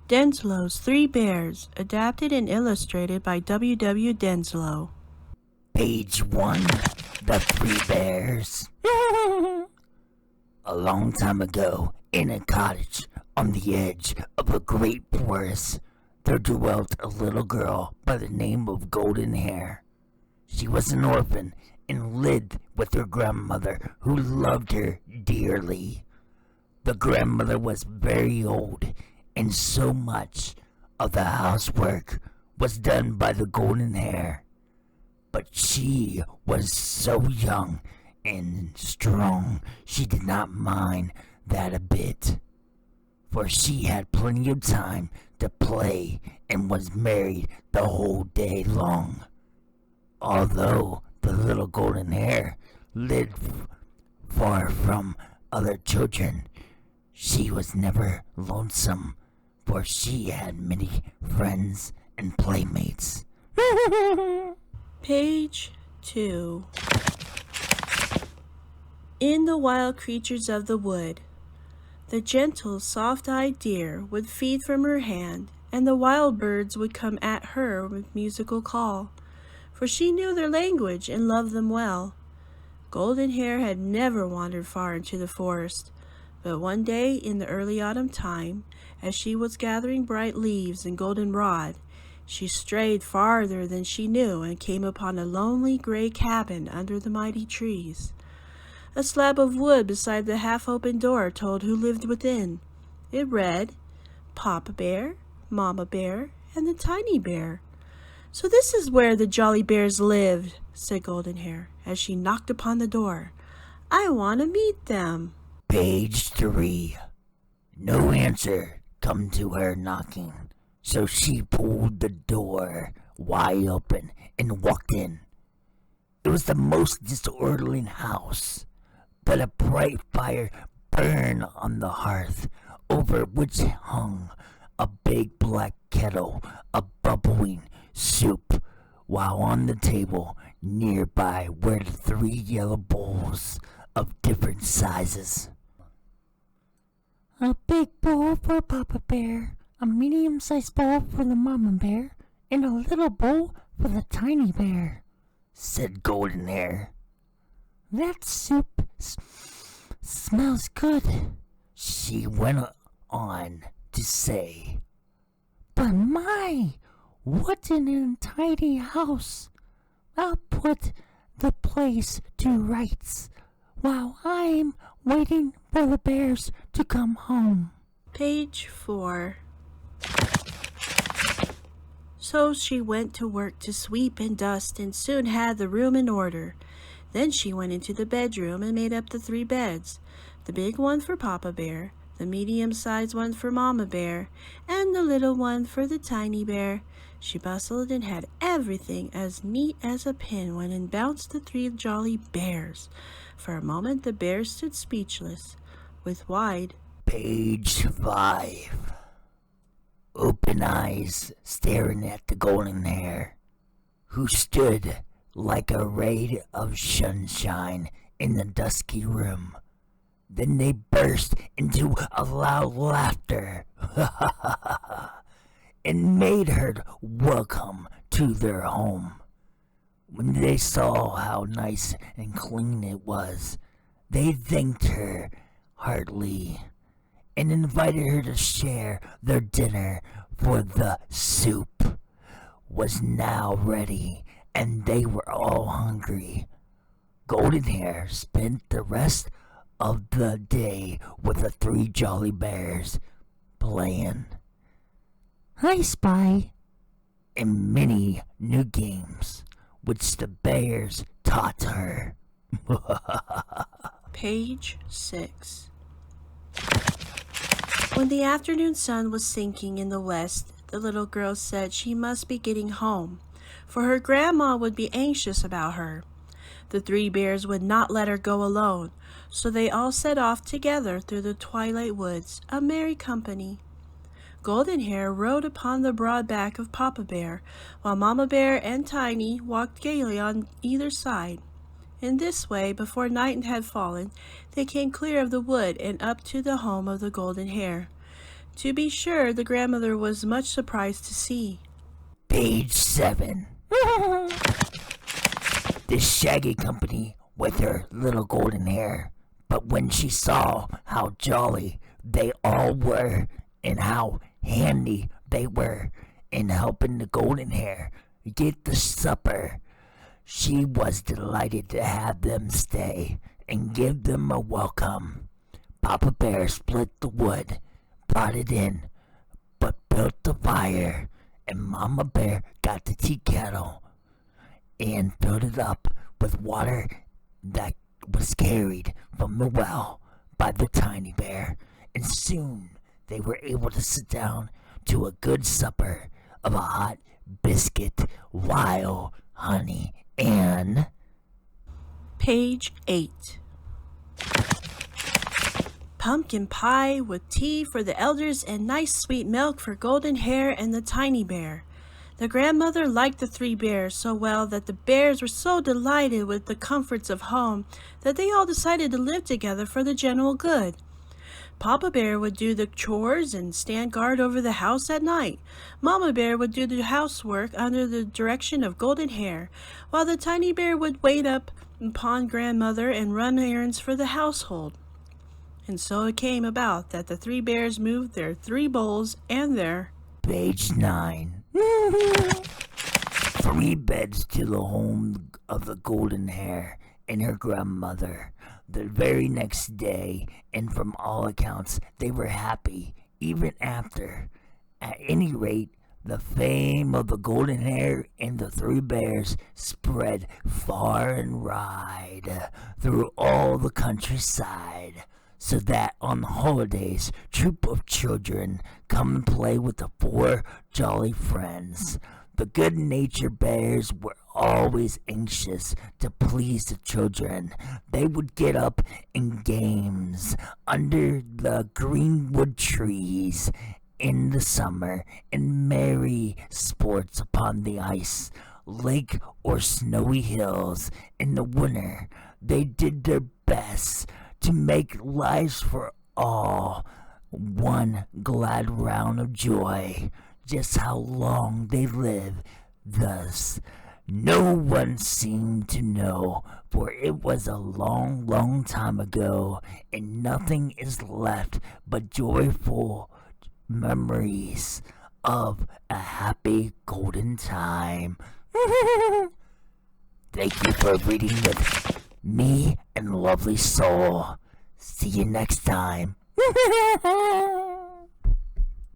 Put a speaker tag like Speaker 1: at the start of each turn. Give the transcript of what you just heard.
Speaker 1: Denslow's Three Bears, adapted and illustrated by W. Denslow.
Speaker 2: Page 1, The Three Bears. A long time ago, in a cottage on the edge of a great forest, there dwelt a little girl by the name of Golden Hair. She was an orphan and lived with her grandmother, who loved her dearly. The grandmother was very old, and so much of the housework was done by the Golden Hair. But she was so young and strong, she did not mind that a bit, for she had plenty of time to play and was merry the whole day long. Although the little Golden Hair lived far from other children, she was never lonesome, for she had many friends and playmates.
Speaker 1: Page 2. In the wild creatures of the wood, the gentle, soft-eyed deer would feed from her hand, and the wild birds would come at her with musical call, for she knew their language and loved them well. Golden Hair had never wandered far into the forest, but one day in the early autumn time, as she was gathering bright leaves and goldenrod, she strayed farther than she knew and came upon a lonely gray cabin under the mighty trees. A slab of wood beside the half-open door told who lived within. It read, "Papa Bear, Mama Bear, and the Tiny Bear." "So this is where the jolly bears lived," said Golden Hair, as she knocked upon the door. "I want to meet them."
Speaker 2: Page 3. No answer come to her knocking, so she pulled the door wide open and walked in. It was the most disorderly house, but a bright fire burned on the hearth, over which hung a big black kettle of bubbling soup, while on the table nearby were the 3 yellow bowls of different sizes.
Speaker 3: A big bowl for Papa Bear, a medium-sized bowl for the Mama Bear, and a little bowl for the Tiny Bear,
Speaker 2: said Golden Hair.
Speaker 3: "That soup smells good,"
Speaker 2: she went on to say.
Speaker 3: "But my, what an untidy house! I'll put the place to rights while I'm waiting for the bears to come home."
Speaker 1: Page 4. So she went to work to sweep and dust and soon had the room in order. Then she went into the bedroom and made up the 3 beds, the big one for Papa Bear, the medium-sized one for Mama Bear, and the little one for the Tiny Bear. She bustled and had everything as neat as a pin when in bounced the 3 jolly bears. For a moment the bears stood speechless, with wide
Speaker 2: Page 5. Open eyes staring at the Golden Hair, who stood like a ray of sunshine in the dusky room. Then they burst into a loud laughter and made her welcome to their home. When they saw how nice and clean it was, they thanked her heartily and invited her to share their dinner, for the soup was now ready and they were all hungry. Golden Hair spent the rest of the day with the 3 jolly bears, playing
Speaker 3: "I Spy,"
Speaker 2: and many new games which the bears taught her.
Speaker 1: Page 6. When the afternoon sun was sinking in the west, the little girl said she must be getting home, for her grandma would be anxious about her. The 3 bears would not let her go alone, so they all set off together through the twilight woods, a merry company. Golden Hair rode upon the broad back of Papa Bear, while Mama Bear and Tiny walked gaily on either side. In this way, before night had fallen, they came clear of the wood and up to the home of the Golden Hair. To be sure, the grandmother was much surprised to see.
Speaker 2: Page 7. The Shaggy Company with her little golden hair. But when she saw how jolly they all were and how handy they were in helping the golden hair get the supper, she was delighted to have them stay and give them a welcome. Papa Bear split the wood, brought it in, but built the fire, and Mama Bear got the tea kettle and filled it up with water that was carried from the well by the tiny bear, and soon they were able to sit down to a good supper of a hot biscuit, wild honey, and
Speaker 1: Page 8. Pumpkin pie with tea for the elders and nice sweet milk for Golden Hair and the tiny bear. The grandmother liked the 3 bears so well that the bears were so delighted with the comforts of home that they all decided to live together for the general good. Papa Bear would do the chores and stand guard over the house at night. Mama Bear would do the housework under the direction of Golden Hair, while the tiny bear would wait up upon grandmother and run errands for the household. And so it came about that the 3 bears moved their 3 bowls and their
Speaker 2: Page 9. 3 beds to the home of the Golden Hair and her grandmother the very next day, and from all accounts they were happy even after. At any rate, the fame of the Golden Hair and the 3 bears spread far and wide through all the countryside, so that on the holidays, troop of children come and play with the 4 jolly friends. The good-natured bears were always anxious to please the children. They would get up in games under the greenwood trees in the summer and merry sports upon the ice, lake, or snowy hills in the winter. They did their best to make lives for all one glad round of joy. Just how long they lived thus, no one seemed to know, for it was a long, long time ago, and nothing is left but joyful memories of a happy golden time. Thank you for reading with me and Lovely Soul. See you next time.